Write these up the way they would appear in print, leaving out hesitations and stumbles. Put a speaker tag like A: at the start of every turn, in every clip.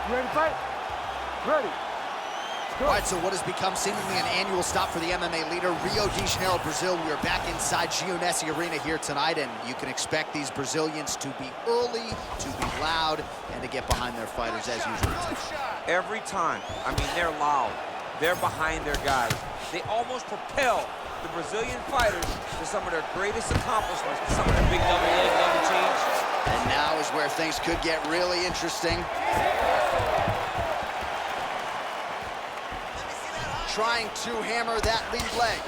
A: You ready to fight? Ready.
B: All right, so what has become seemingly an annual stop for the MMA leader, Rio de Janeiro, Brazil. We are back inside Geonese Arena here tonight, and you can expect these Brazilians to be early, to be loud, and to get behind their fighters as usual.
C: Every time, I mean, they're loud. They're behind their guys. They almost propel the Brazilian fighters to some of their greatest accomplishments, some of their big double leg, double change.
B: And now is where things could get really interesting. Trying to hammer that lead leg.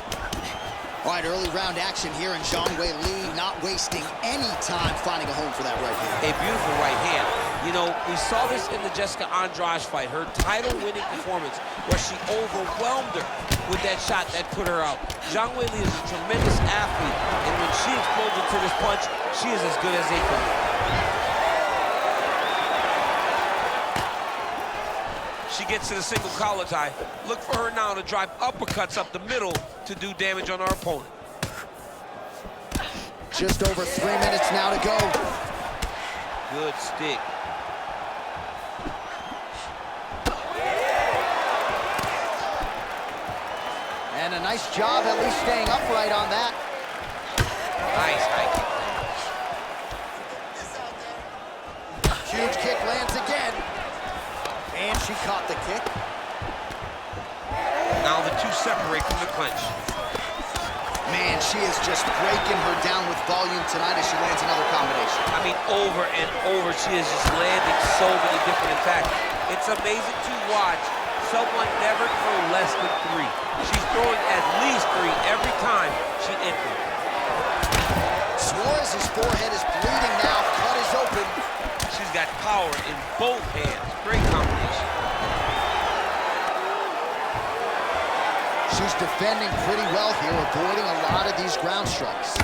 B: All right, early round action here, and Zhang Weili not wasting any time finding a home for that right hand.
C: A beautiful right hand. You know, we saw this in the Jessica Andrade fight, her title-winning performance, where she overwhelmed her with that shot that put her out. Zhang Weili is a tremendous athlete, and when she explodes into this punch, she is as good as they come. She gets to the single collar tie. Look for her now to drive uppercuts up the middle to do damage on our opponent.
B: Just over 3 minutes now to go.
C: Good stick.
B: And a nice job at least staying upright on that.
C: Nice hike.
B: Huge kick lands again. And she caught the kick.
C: Now the two separate from the clinch.
B: Man, she is just breaking her down with volume tonight as she lands another combination.
C: I mean, over and over, she is just landing so many different attacks. It's amazing to watch someone never throw less than 3. She's throwing at least 3 every time she enters.
B: Suarez's forehead is bleeding now. Cut is open.
C: She's got power in both hands. Great combination.
B: She's defending pretty well here, avoiding a lot of these ground strikes.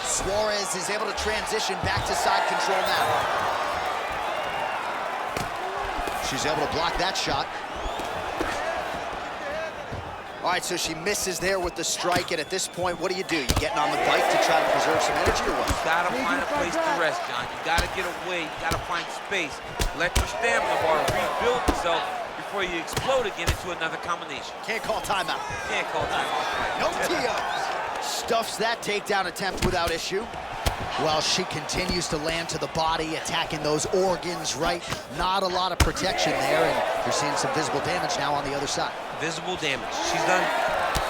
B: Suarez is able to transition back to side control now. She's able to block that shot. All right, so she misses there with the strike, and at this point, what do? You getting on the bike to try to preserve some energy or what?
C: You gotta find a place to rest, John. You gotta get away, you gotta find space. Let your stamina bar rebuild itself before you explode again into another combination.
B: Can't call timeout.
C: Can't call timeout.
B: No TOs. Stuffs that takedown attempt without issue. Well, she continues to land to the body, attacking those organs, right? Not a lot of protection there, and you're seeing some visible damage now on the other side.
C: Visible damage. She's done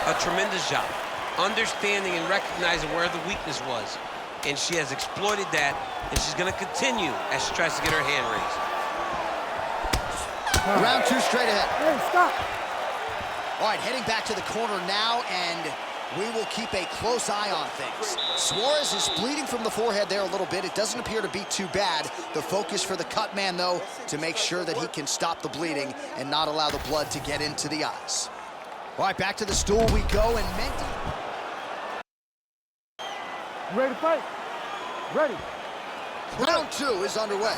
C: a tremendous job understanding and recognizing where the weakness was, and she has exploited that, and she's going to continue as she tries to get her hand raised.
B: Round 2 straight ahead.
A: Hey, stop.
B: All right, heading back to the corner now, and we will keep a close eye on things. Suarez is bleeding from the forehead there a little bit. It doesn't appear to be too bad. The focus for the cut man, though, to make sure that he can stop the bleeding and not allow the blood to get into the eyes. All right, back to the stool we go, and Menti.
A: You ready to fight? Ready.
B: Round 2 is underway.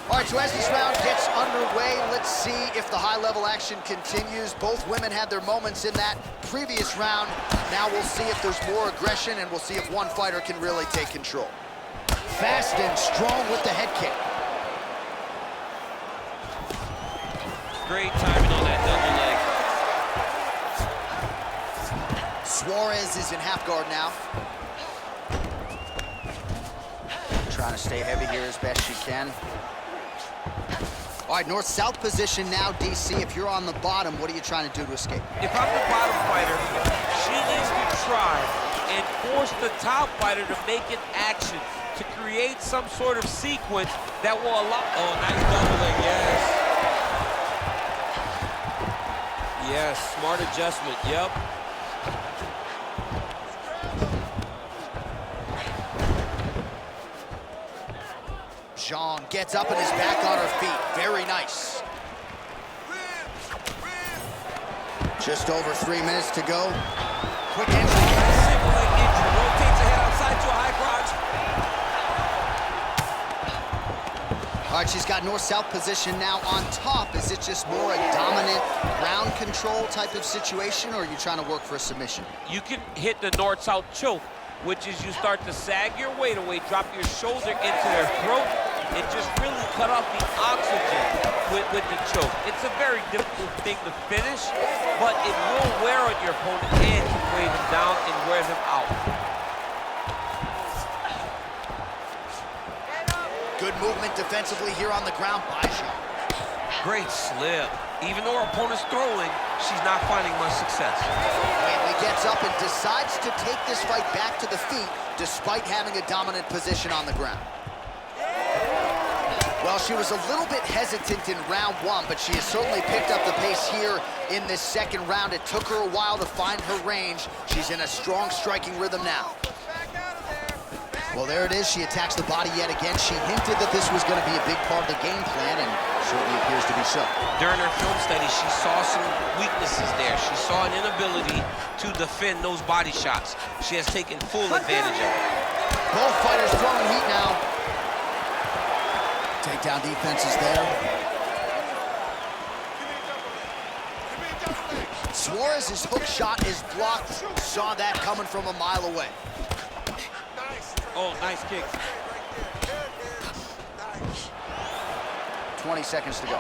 B: All right, so as this round gets underway, let's see if the high-level action continues. Both women had their moments in that previous round. Now we'll see if there's more aggression, and we'll see if one fighter can really take control. Fast and strong with the head kick.
C: Great timing on that double leg.
B: Suarez is in half guard now. Trying to stay heavy here as best she can. All right, north-south position now, DC. If you're on the bottom, what are you trying to do to escape?
C: If I'm the bottom fighter, she needs to try and force the top fighter to make an action, to create some sort of sequence that will allow... Oh, nice double leg, yes. Yes, smart adjustment, yep.
B: Zhang gets up and is back on her feet. Very nice. Just over 3 minutes to go. Quick entry.
C: Single leg injury. Rotates the head outside to a high crotch.
B: All right, she's got north-south position now on top. Is it just more a dominant ground control type of situation, or are you trying to work for a submission?
C: You can hit the north-south choke which is you start to sag your weight away, drop your shoulder into their throat, and just really cut off the oxygen with the choke. It's a very difficult thing to finish, but it will wear on your opponent and can weigh them down and wear them out.
B: Good movement defensively here on the ground by Zhang.
C: Great slip. Even though her opponent's throwing, she's not finding much success.
B: Whaley gets up and decides to take this fight back to the feet despite having a dominant position on the ground. Well, she was a little bit hesitant in round one, but she has certainly picked up the pace here in this second round. It took her a while to find her range. She's in a strong striking rhythm now. Well, there it is. She attacks the body yet again. She hinted that this was going to be a big part of the game plan, and certainly appears to be so.
C: During her film study, she saw some weaknesses there. She saw an inability to defend those body shots. She has taken full advantage of it.
B: Both fighters throwing heat now. Takedown defense is there. Suarez's hook shot is blocked. Saw that coming from a mile away.
C: Oh, nice kick.
B: 20 seconds to go.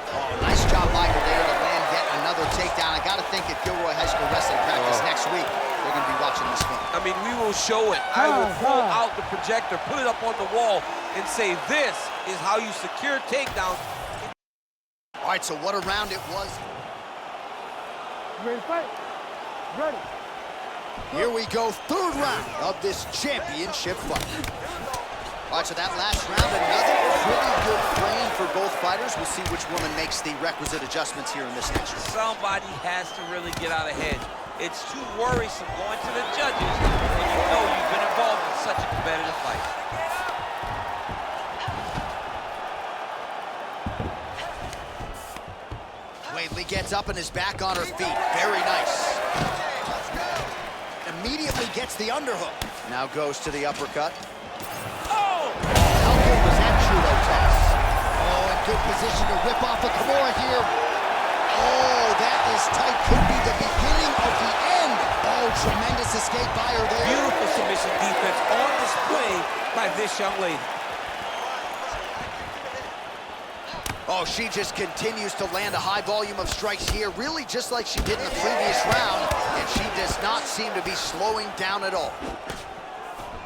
B: Oh, nice job by her there to land yet another takedown. I got to think if Gilroy High School wrestling practice next week, they're going to be watching this film.
C: I mean, we will show it. I will pull out the projector, put it up on the wall, and say, this is how you secure takedowns.
B: All right, so what a round it was.
A: Ready to fight? Ready.
B: Here we go, third round of this championship fight. All right, so that last round, another pretty good frame for both fighters. We'll see which woman makes the requisite adjustments here in this next round.
C: Somebody has to really get out ahead. It's too worrisome going to the judges when you know you've been involved in such a competitive fight.
B: Whaley gets up and is back on her feet. Very nice. Immediately gets the underhook. Now goes to the uppercut.
C: Oh!
B: How good was that judo toss? Oh, in good position to rip off a Kimura here. Oh, that is tight. Could be the beginning of the end. Oh, tremendous escape by her there.
C: Beautiful submission defense on display by this young lady.
B: Oh, she just continues to land a high volume of strikes here, really just like she did in the previous round, and she does not seem to be slowing down at all.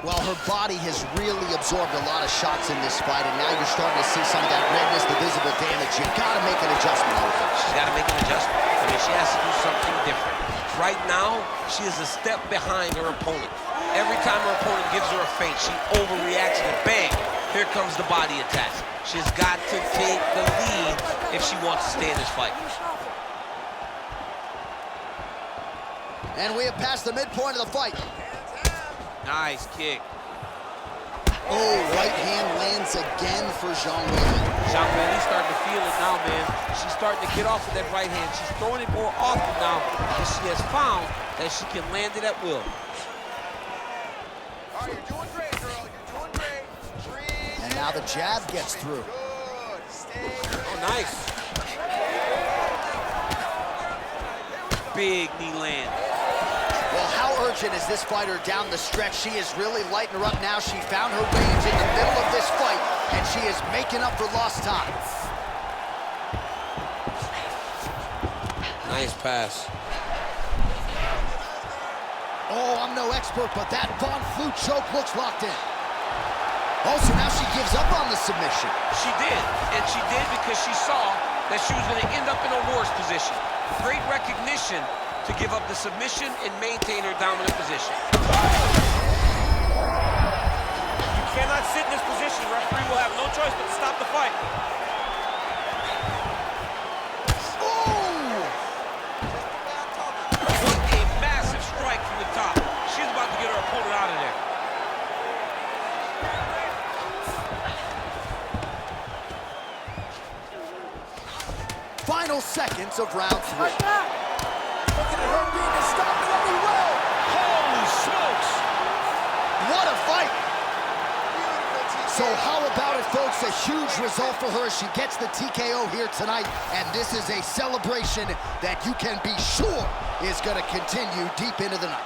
B: Well, her body has really absorbed a lot of shots in this fight, and now you're starting to see some of that redness, the visible damage. You've got to make an adjustment.
C: She's got to make an adjustment. I mean, she has to do something different. Right now, she is a step behind her opponent. Every time her opponent gives her a feint, she overreacts and bang, here comes the body attack. She's got to take the lead if she wants to stay in this fight.
B: And we have passed the midpoint of the fight.
C: Nice kick.
B: Oh, right hand lands again for Zhang Whaley.
C: Zhang Whaley's starting to feel it now, man. She's starting to get off of that right hand. She's throwing it more often now because she has found that she can land it at will.
D: All right, you're doing great, girl. You're doing great. Breathe.
B: And now the jab gets through.
D: Good. Stay.
C: Oh, nice. Big knee land.
B: Well, how urgent is this fighter down the stretch? She is really lighting her up now. She found her range in the middle of this fight, and she is making up for lost time.
C: Nice pass.
B: Oh, I'm no expert, but that Von Flue choke looks locked in. Oh, so now she gives up on the submission.
C: She did, and she did because she saw that she was going to end up in a worse position. Great recognition to give up the submission and maintain her dominant position. You cannot sit in this position. The referee will have no choice but to stop the fight. What a massive strike from the top. She's about to get her opponent out of there.
B: Final seconds of round 3.
A: Like that. Looking at her being to stop it every way.
C: Holy smokes!
B: What a fight! So how about it, folks? A a huge result for her. She gets the TKO here tonight, and this is a celebration that you can be sure is going to continue deep into the night.